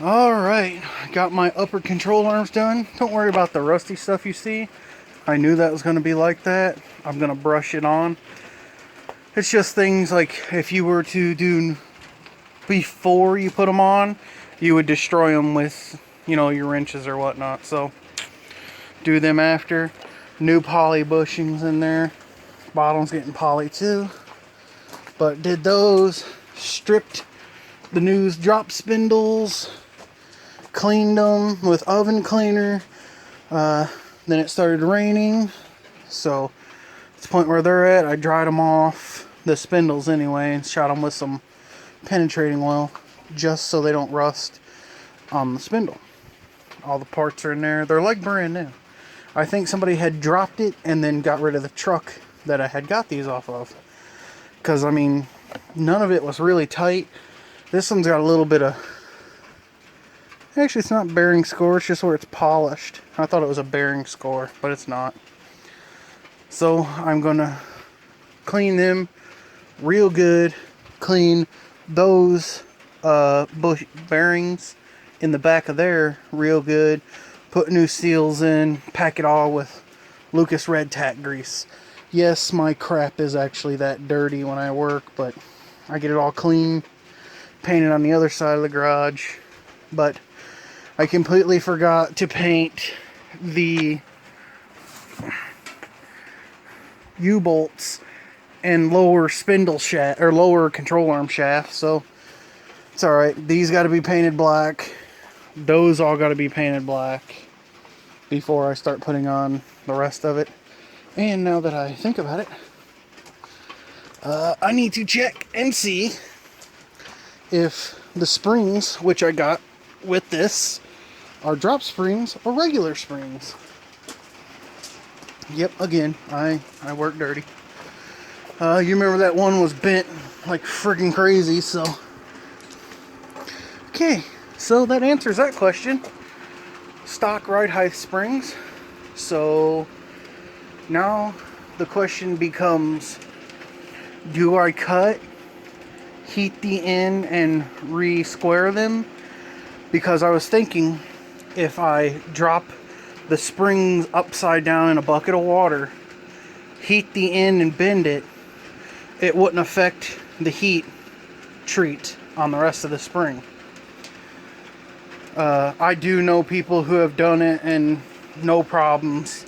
Alright, got my upper control arms done. Don't worry about the rusty stuff you see. I knew that was going to be like that. I'm going to brush it on. It's just things like if you were to do before you put them on, you would destroy them with, your wrenches or whatnot. So, do them after. New poly bushings in there. Bottom's getting poly too. But did those, stripped the new drop spindles, cleaned them with oven cleaner. Then it started raining, so at the point where they're at, I dried them off, the spindles anyway, and shot them with some penetrating oil, just so they don't rust on the spindle. All the parts are in there. They're like brand new. I think somebody had dropped it and then got rid of the truck that I had got these off of. Because, none of it was really tight. This one's got a little bit of... Actually, it's not bearing score, it's just where it's polished. I thought it was a bearing score, but it's not. So, I'm going to clean them real good. Clean those bush bearings in the back of there real good. Put new seals in. Pack it all with Lucas Red Tack grease. Yes, my crap is actually that dirty when I work, but I get it all clean. Painted on the other side of the garage. But I completely forgot to paint the U-bolts and lower spindle shaft, or lower control arm shaft, so it's alright. These got to be painted black. Those all got to be painted black before I start putting on the rest of it. And now that I think about it, I need to check and see if the springs, which I got with this, are drop springs or regular springs. Yep, again, I work dirty. You remember that one was bent like freaking crazy, so... Okay, so that answers that question. Stock ride height springs. So, now the question becomes, do I cut, heat the end, and re-square them? Because I was thinking, if I drop the springs upside down in a bucket of water, heat the end and bend it, it wouldn't affect the heat treat on the rest of the spring. I do know people who have done it and no problems.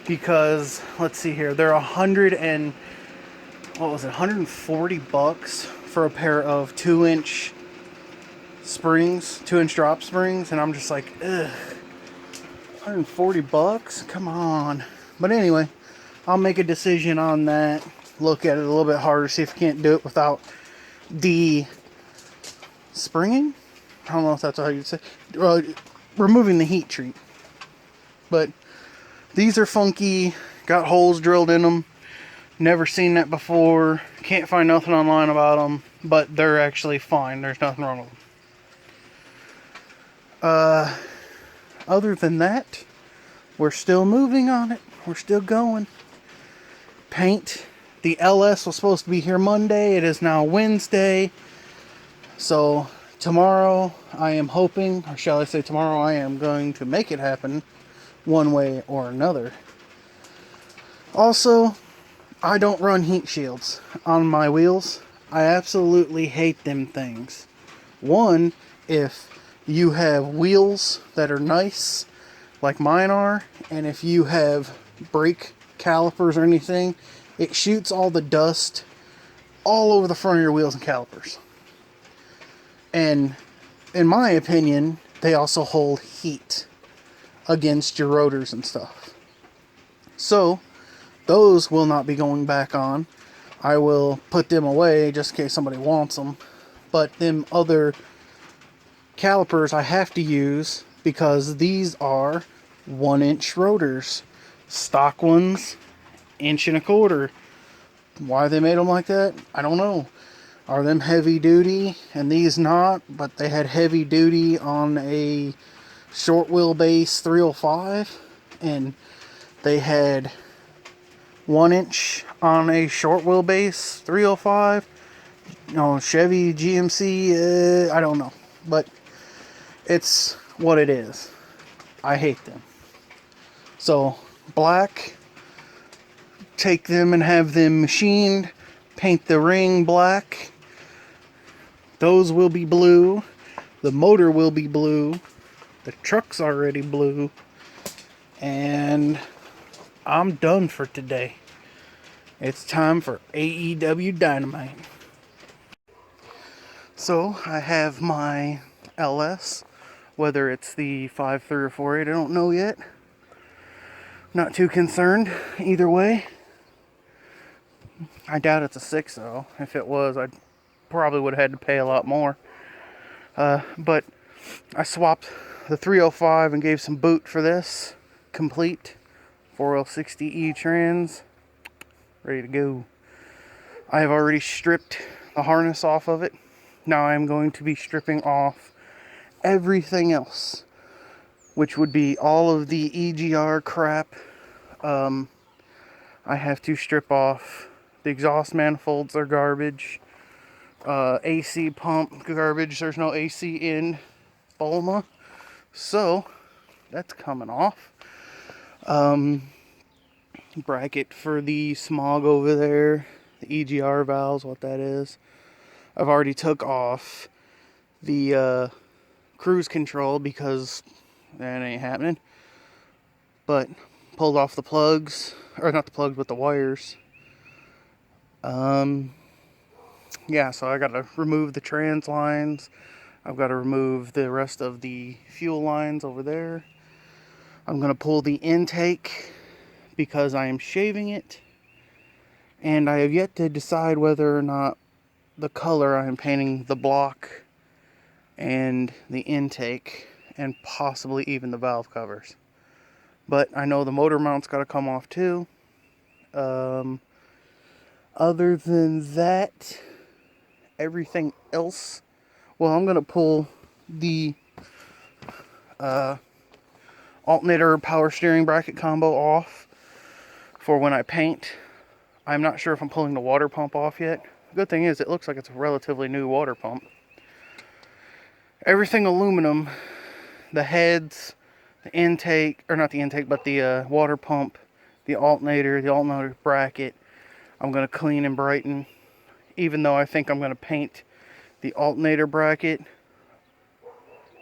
Because, let's see here, they're $140 for a pair of 2-inch springs, 2-inch drop springs, and I'm just like, ugh, $140? Come on. But anyway, I'll make a decision on that, look at it a little bit harder, see if I can't do it without the springing? I don't know if that's how you'd say. Removing the heat treat. But these are funky, got holes drilled in them. Never seen that before. Can't find nothing online about them, but they're actually fine. There's nothing wrong with them. Other than that, we're still moving on it. We're still going. Paint. The LS was supposed to be here Monday. It is now Wednesday. So tomorrow I am hoping, or shall I say tomorrow I am going to make it happen one way or another. Also, I don't run heat shields on my wheels. I absolutely hate them things. One, if you have wheels that are nice, like mine are, and if you have brake calipers or anything, it shoots all the dust all over the front of your wheels and calipers. And in my opinion, they also hold heat against your rotors and stuff. So, those will not be going back on. I will put them away just in case somebody wants them. But them other calipers I have to use because these are 1-inch rotors. Stock ones, 1.25 inches. Why they made them like that, I don't know. Are them heavy duty and these not? But they had heavy duty on a short wheelbase 305, and they had 1-inch on a short wheelbase 305. Chevy GMC, I don't know. but it's what it is. I hate them. So black, take them and have them machined, paint the ring black. Those will be blue. The motor will be blue. The truck's already blue. And I'm done for today. It's time for AEW Dynamite. So I have my LS, whether it's the 5.3 or 4.8, I don't know yet. Not too concerned either way. I doubt it's a 6 though. If it was, I probably would have had to pay a lot more. But I swapped the 305 and gave some boot for this. Complete 4L60E trans. Ready to go. I have already stripped the harness off of it. Now I am going to be stripping off everything else, which would be all of the EGR crap. I have to strip off the exhaust manifolds, are garbage. AC pump, garbage. There's no AC in Bulma, so that's coming off. Bracket for the smog over there, the EGR valves, what that is. I've already took off the cruise control because that ain't happening. But pulled off the plugs, or not the plugs, but the wires. Yeah, so I gotta remove the trans lines. I've got to remove the rest of the fuel lines over there. I'm gonna pull the intake because I am shaving it. And I have yet to decide whether or not the color I am painting the block and the intake and possibly even the valve covers. But I know the motor mount's got to come off too. Other than that, everything else, well, I'm going to pull the alternator power steering bracket combo off for when I paint. I'm not sure if I'm pulling the water pump off yet. Good thing is, it looks like it's a relatively new water pump. Everything aluminum, the heads, the intake, or not the intake, but the water pump, the alternator bracket, I'm going to clean and brighten. Even though I think I'm going to paint the alternator bracket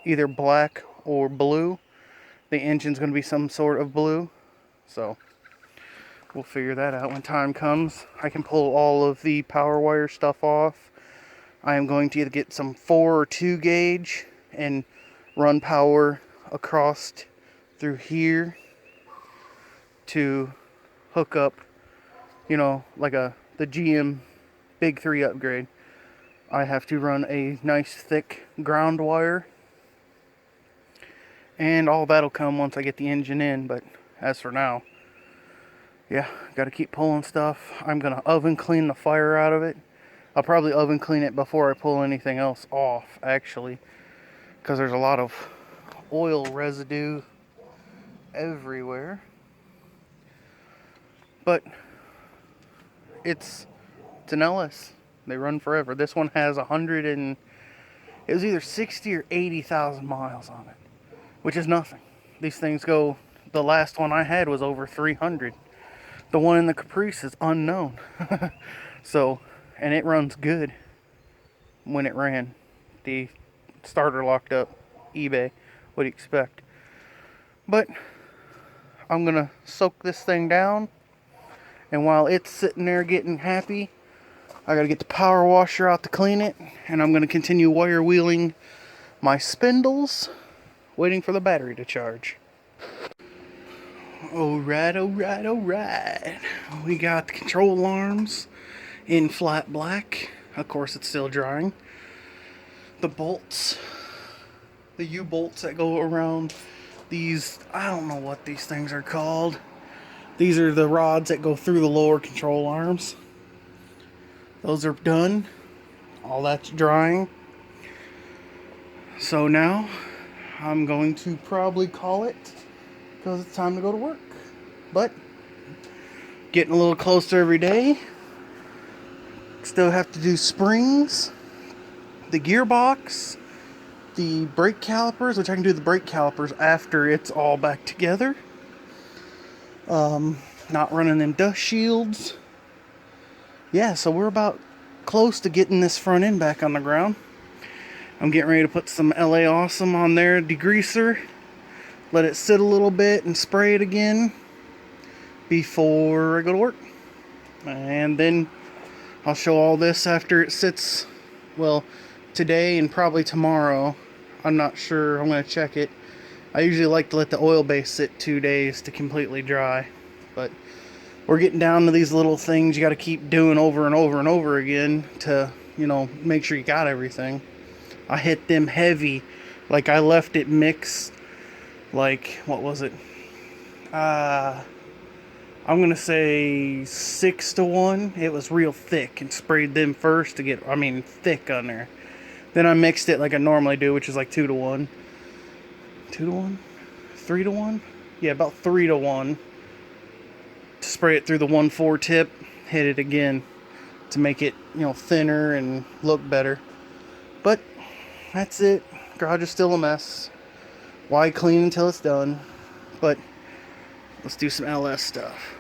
either black or blue. The engine's going to be some sort of blue. So we'll figure that out when time comes. I can pull all of the power wire stuff off. I am going to either get some 4 or 2 gauge and run power across through here to hook up, you know, like the GM Big 3 upgrade. I have to run a nice thick ground wire. And all that'll come once I get the engine in, but as for now, yeah, got to keep pulling stuff. I'm going to oven clean the fire out of it. I'll probably oven clean it before I pull anything else off, actually, because there's a lot of oil residue everywhere. But it's an LS. They run forever. This one has it was either 60 or 80,000 miles on it, which is nothing. These things go, the last one I had was over 300. The one in the Caprice is unknown. So, and it runs good when it ran. The starter locked up, eBay, what do you expect? But I'm going to soak this thing down, and while it's sitting there getting happy, I got to get the power washer out to clean it, and I'm going to continue wire wheeling my spindles, waiting for the battery to charge. Alright. We got the control arms in flat black. Of course, it's still drying. The bolts, the U-bolts that go around these, I don't know what these things are called. These are the rods that go through the lower control arms. Those are done. All that's drying. So now I'm going to probably call it, because it's time to go to work. But getting a little closer every day. Still have to do springs, the gearbox, the brake calipers, which I can do the brake calipers after it's all back together. Not running them dust shields. Yeah, so we're about close to getting this front end back on the ground. I'm getting ready to put some LA Awesome on there, degreaser, let it sit a little bit and spray it again before I go to work. And then I'll show all this after it sits, well, today and probably tomorrow. I'm not sure, I'm going to check it. I usually like to let the oil base sit 2 days to completely dry, but we're getting down to these little things you got to keep doing over and over and over again to, you know, make sure you got everything. I hit them heavy, like I left it mixed, like, what was it? I'm gonna say 6-to-1. It was real thick, and sprayed them first to get, thick on there. Then I mixed it like I normally do, which is like 2-to-1. 2-to-1? 3-to-1? Yeah, about 3-to-1. Spray it through the 1/4 tip, hit it again to make it, you know, thinner and look better. But that's it. Garage is still a mess. Why clean until it's done? But let's do some LS stuff.